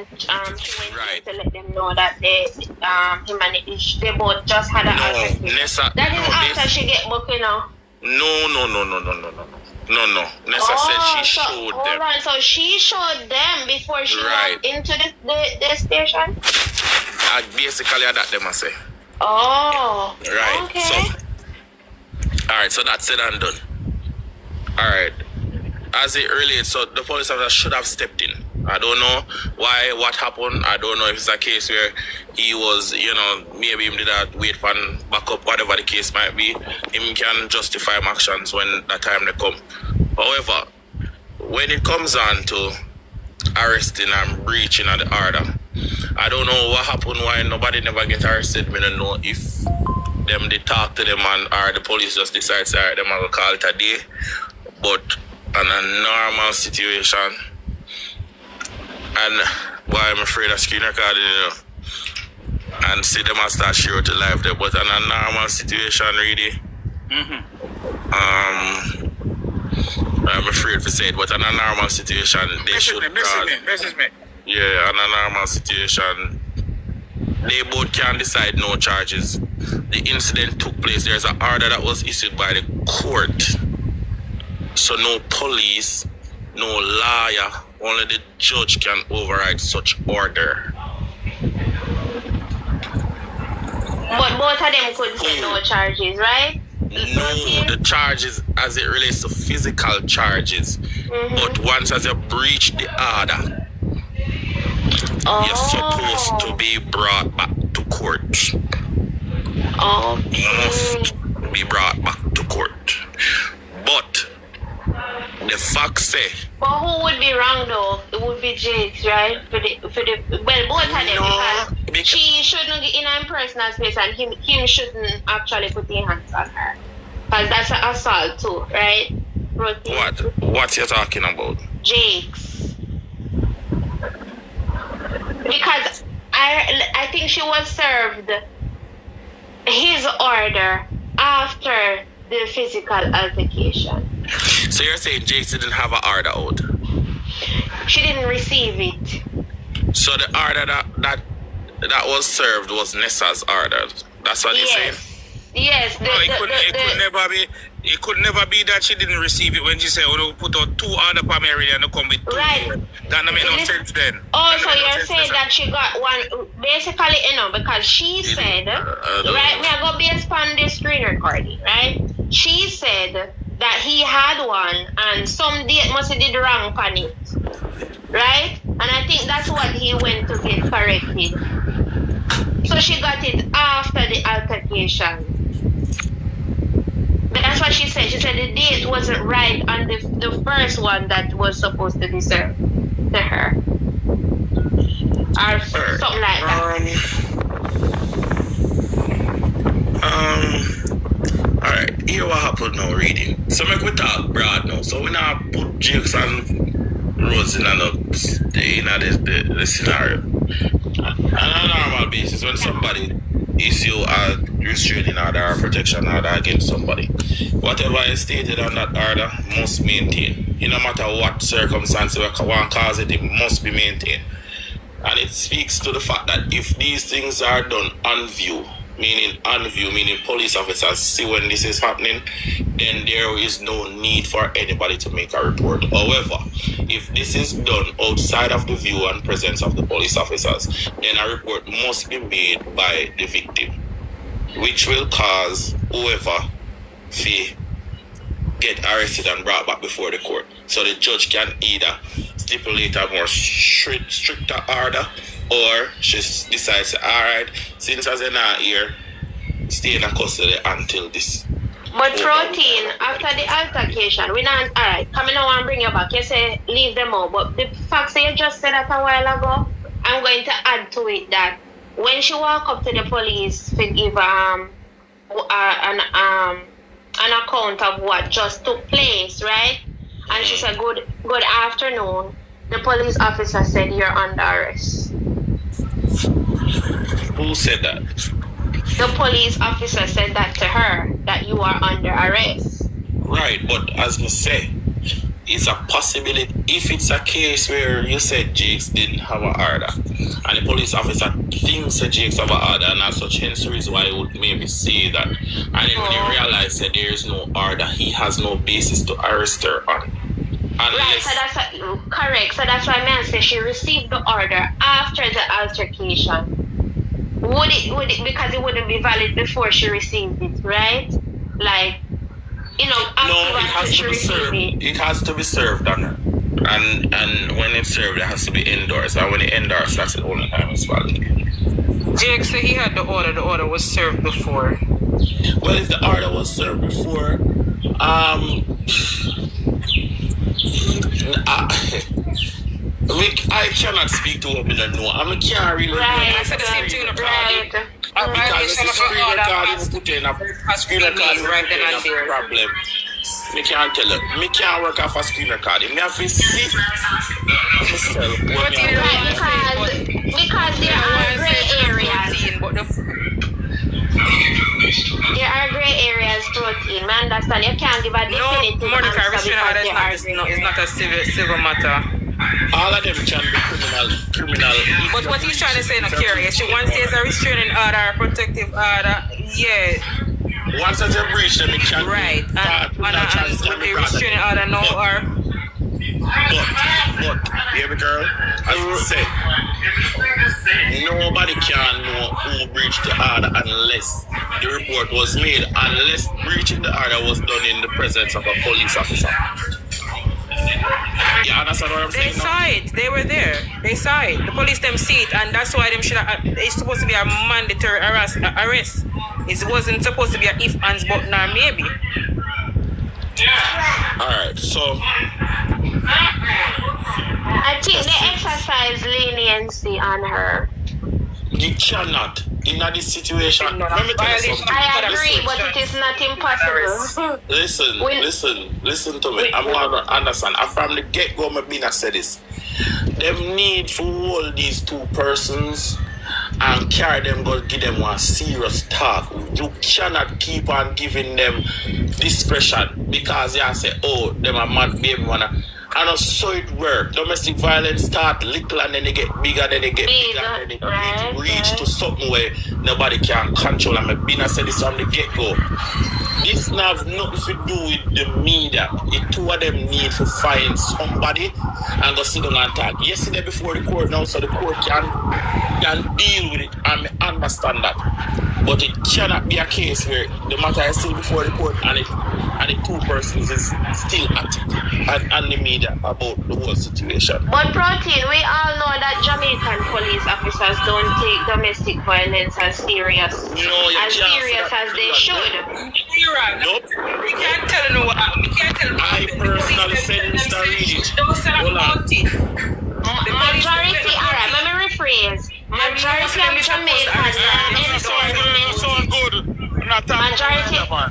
when she went to let them know that him and they both just had an altercation. That is after she get booked, you know. No. Nessa said she showed them. Hold on, so she showed them before she walked into the station? Basically, that them I say. Oh. Right. Okay. So, alright, so that's it and done. Alright. As it relates, so the police officer should have stepped in. I don't know what happened. I don't know if it's a case where he was, maybe him did that wait for backup, whatever the case might be. Him can justify him actions when that time they come. However, when it comes on to arresting and breaching of the order, I don't know what happened, why nobody never get arrested. I don't know if them they talk to them or the police just decides them I will call it a day. But in a normal situation, and why I'm afraid of screen recording, and see them and start share to live there. But in a normal situation, really, I'm afraid to say it, but in a normal situation, they should message me. Yeah, in a normal situation, they both can decide no charges. The incident took place. There's an order that was issued by the court. So no police, no lawyer, only the judge can override such order. But both of them could say no charges, right? No, the charges as it relates to physical charges. But once as you breach the order, you're supposed to be brought back to court. Must be brought back to court. But the facts say. But who would be wrong though? It would be Jakes, right? For the both of them, because she shouldn't get in her personal space and him shouldn't actually put his hands on her. Because that's an assault too, right? What you're talking about? Jakes. Because I think she was served his order after the physical altercation. So you're saying Jakes didn't have an order out? She didn't receive it. So the order that was served was Nessa's order. That's what you're saying? Yes. It could never be that she didn't receive it when she said, "Oh, put out 2 order per area and come with 2." Right. That don't make no sense then. Oh, so you're saying that she got one, basically, because she said, right, we are going to based on the screen recording, right? She said that he had one and some date must have did wrong on it, right? And I think that's what he went to get corrected. So she got it after the altercation. That's what she said. She said the date wasn't right on the first one that was supposed to be served to her. Or something like that. Alright, here what happened now, reading. So make we talk broad now. So we now put Jakes and Rose in the scenario. On a normal basis, when somebody issue a restraining order or protection order against somebody, whatever is stated on that order must maintain. No matter what circumstances one cause it must be maintained. And it speaks to the fact that if these things are done on view, meaning police officers see when this is happening, then there is no need for anybody to make a report. However, if this is done outside of the view and presence of the police officers, then a report must be made by the victim, which will cause whoever to get arrested and brought back before the court. So the judge can either stipulate a more stricter order, or she decides, alright, since as you're not here, stay in custody until this. But routine, after the altercation, we not, alright, come in now and bring you back. You say leave them out, but the facts that you just said that a while ago, I'm going to add to it that when she walked up to the police to give an account of what just took place, right? And she said, good afternoon. The police officer said, you're under arrest. Who said that? The police officer said that to her, that you are under arrest. Right, but as I say, it's a possibility. If it's a case where you said Jakes didn't have an order, and the police officer thinks that Jakes have an order, and as such, hence the reason why he would maybe say that. And then when he realized that there is no order, he has no basis to arrest her on. Right, so that's correct. So that's why man said she received the order after the altercation. Would it because it wouldn't be valid before she received it, right? Like, you know, no, it has to be served. It has to be served on her. And when it's served, it has to be endorsed. And when it endorsed, that's the only time it's valid. Jake said he had the order was served before. Well, if the order was served before, I cannot speak to what we don't know. I can't really. Right, I said the same thing. Right. Because the screen recording put in a screen recording right then and there. Problem. Me can't tell you. Me can't work off a screen recording. Me have to see myself. Because there are gray areas. There are gray areas, protein. Man, understand? You can't give a definitive Monica, answer because it's not a civil matter. All of them can be criminal. But what he's trying to say, no, curious. Once there's a restraining order, protective order, yeah. Once there's a breach, then it can right. be. And with the restraining order now, But, baby girl, as you said, nobody can know who breached the order unless the report was made, unless breaching the order was done in the presence of a police officer. Yeah, that's what I'm saying. They saw it. They were there. They saw it. The police them see it, and that's why them should have. It's supposed to be a mandatory arrest. It wasn't supposed to be a if, ands, but now maybe. Alright, so I think they exercise leniency on her. you cannot in this situation. Let me tell you something. I agree, but it is not impossible. Listen to me. I'm gonna understand. From the get-go, I've been said this. Them need for all these two persons and carry them, go give them one serious talk. You cannot keep on giving them discretion because you say, oh, them a mad baby wanna. And also it works. Domestic violence start little and then they get bigger, then they get bigger, and then they reach to something where nobody can control. I've been said this from the get-go. This has nothing to do with the media. The two of them need to find somebody and go sit down and talk. Yesterday before the court now, so the court can deal with it and understand that. But it cannot be a case where the matter is still before the court and the two persons is still at it and the media about the whole situation. But protein, we all know that Jamaican police officers don't take domestic violence as serious. No, as serious as they should. You're right. Nope. We can't tell them what. We can't tell them. I personally said Mr. Reidy. Hold on. Majority, alright, let me rephrase. Majority of Jamaicans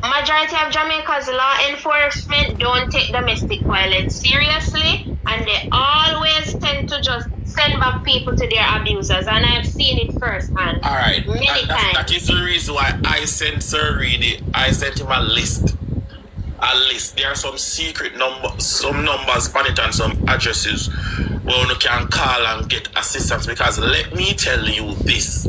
Majority of Jamaica's law enforcement don't take domestic violence seriously, and they always tend to just send back people to their abusers, and I've seen it firsthand. Alright, many times. That is the reason why I sent Sir Reidy. I sent him a list. There are some secret numbers, some numbers on it and some addresses where you can call and get assistance. Because let me tell you this,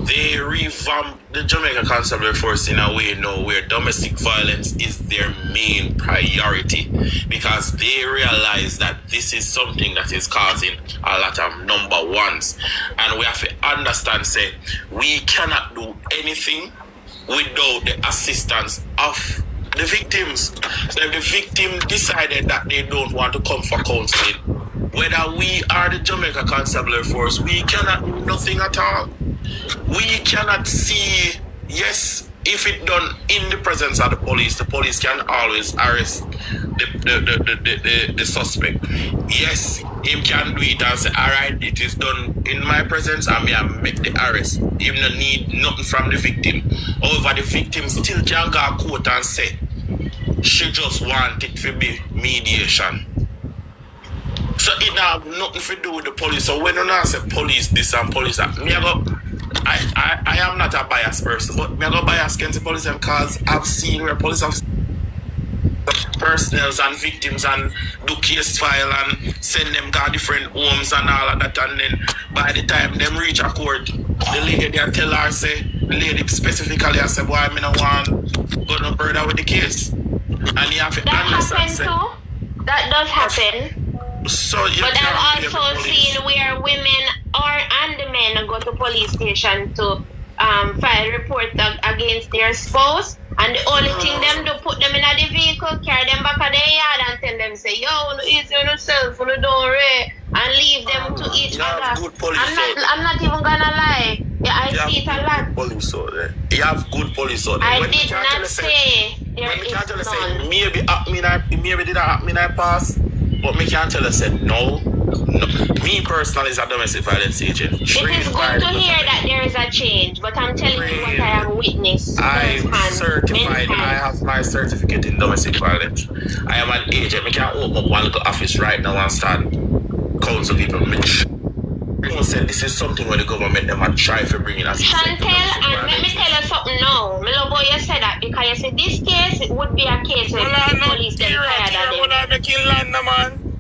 they revamped the Jamaica Constabulary Force in a way now where domestic violence is their main priority, because they realize that this is something that is causing a lot of number ones, and we have to understand, say, we cannot do anything without the assistance of the victims. So if the victim decided that they don't want to come for counseling, whether we are the Jamaica Constabulary Force, we cannot do nothing at all. We cannot see, yes, if it done in the presence of the police can always arrest the suspect. Yes, him can do it and say, alright, it is done in my presence, and I make the arrest. Him no need nothing from the victim. However, the victim still can go to court and say she just want it to be mediation. So it have nothing to do with the police. So when you now say police this and police that, I am not a biased person, but I go bias against the police because I've seen where police have personnels and victims and do case file and send them to different homes and all of that, and then by the time them reach a court, the lady there tell her, say, the lady specifically I say, boy, I don't want go no further with the case. And you have to That understand, happens too. That does happen. so you But can't I've blame the also police. seen where women and the men go to police station to file report against their spouse, and the only thing them do put them in the vehicle, carry them back to their yard, and tell them say, yo, no easy on yourself, no don't worry, and leave them to each You have other. good police I'm not even gonna lie. Yeah, I see it a lot. Police out there. You have good police out there. I When did me can't tell not you say there when me is can't tell you none. say maybe did happen in I pass, but me can't tell you say no. Me personally is a domestic violence agent. It is good to hear that there is a change, but I'm telling you what I have witnessed. I'm firsthand, certified. many I times. have my certificate in domestic violence. I am an agent. Me can open up one little office right now and start counsel people. People said this is something where the government them are try to bring in as Chantel, and let me tell you something now. Me love how you said that, because you said this case it would be a case where the police them tired of them. Hold on, making land, man.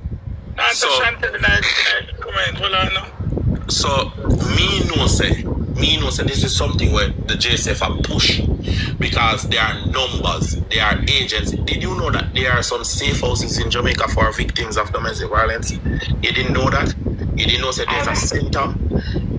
Not So- so Chantel, comment. Hold on, no. So me know say this is something where the JSF are push, because there are numbers, there are agents. Did you know that there are some safe houses in Jamaica for victims of domestic violence? You didn't know that? You didn't know that there's a center?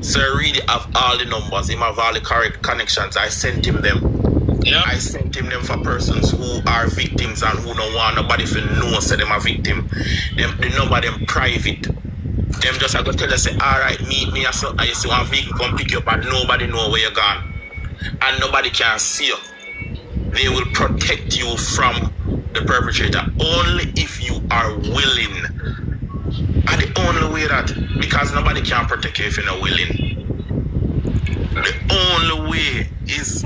Sir Reidy have all the numbers. Him have all the correct connections. I sent him them. Yeah. I sent him them for persons who are victims and who don't want nobody to know say them a victim. The number them private. Them just I go tell you say, alright, meet me. I see one vehicle come pick you up and nobody know where you're gone. And nobody can see you. They will protect you from the perpetrator only if you are willing. And the only way that, because nobody can protect you if you're not willing. The only way is,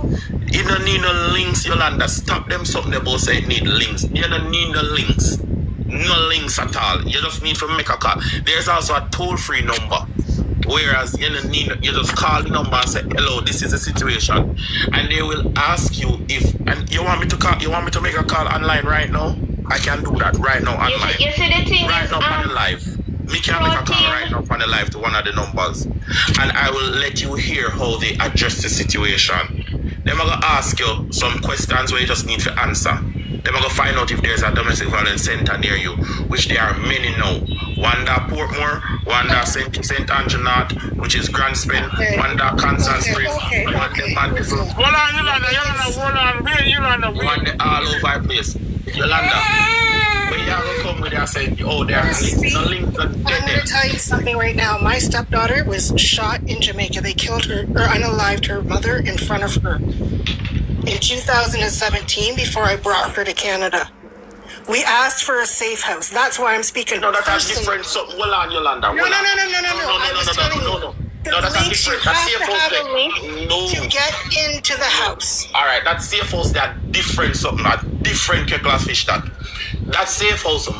you don't need no links, Yolanda. Stop them something about say it need links. You don't need no links. No links at all. You just need to make a call. There's also a toll-free number. Whereas you don't need, you just call the number and say, hello, this is the situation. And they will ask you if, and you want me to make a call online right now? I can do that right now online. You see the thing Right is, now on the live. Me can make a call right now on the live to one of the numbers. And I will let you hear how they address the situation. Then I'm going to ask you some questions where you just need to answer. Then I'm going to find out if there's a domestic violence center near you, which there are many now. One that Portmore, one that St. Andrew North, which is Grand Spin, one that Kansas Spring, one that Mandeville, Hold on, Yolanda. one that all over the place. Yolanda, when you have to come with you say, oh, there are links. The links are I'm going dead. to tell you something right now. My stepdaughter was shot in Jamaica. They killed her, or unalived her mother in front of her in 2017 before I brought her to Canada. We asked for a safe house. That's why I'm speaking. No, that's a personally. different something. Hold on, Yolanda. No. I was telling you. The No, that's a links, you different. That's have safe to house have there. a link No. to get into the house. Alright, that safe house, that different something, that different class fish that. That safe house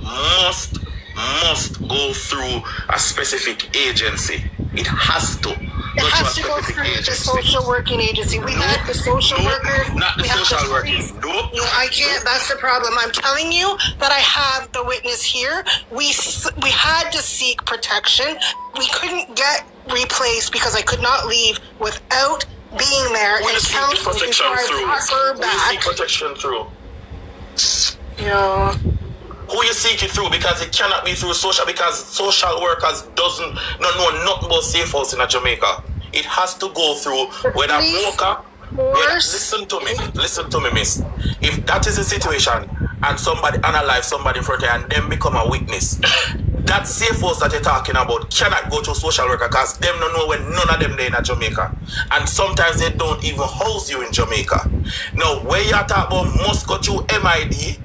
must go through a specific agency. It has to. It has to go through the social working agency. We had the social workers. Not the we had social police. workers. Nope. No, I can't. That's the problem. I'm telling you that I have the witness here. We had to seek protection. We couldn't get replaced because I could not leave without being there Who you and seek counseling protection before I through? brought her Who you seek back. protection through? Yeah. Who you seek it through? Because it cannot be through social, because social workers doesn't know nothing about safe house in Jamaica. It has to go through whether Mocha. Listen to me, miss. If that is the situation and somebody unalive somebody in front of you and them become a witness, that safe house that you're talking about cannot go to social worker because them don't know when none of them there in Jamaica. And sometimes they don't even house you in Jamaica. Now, where you're talking about must go through MID,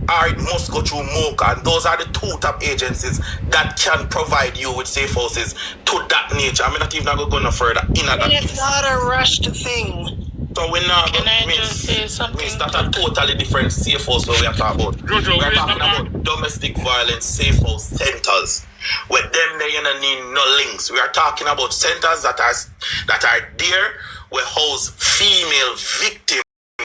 or it must go through MOCA, and those are the two top agencies that can provide you with safe houses to that nature. I'm not even going to go no further in that. And it's not a rushed thing. So we're not Can I miss, just say something? miss that a totally different safe house where we are talking about. Jojo, we are wait, talking no, about domestic violence safe house centers. Where them they don't need no links. We are talking about centers that are there where house female victims.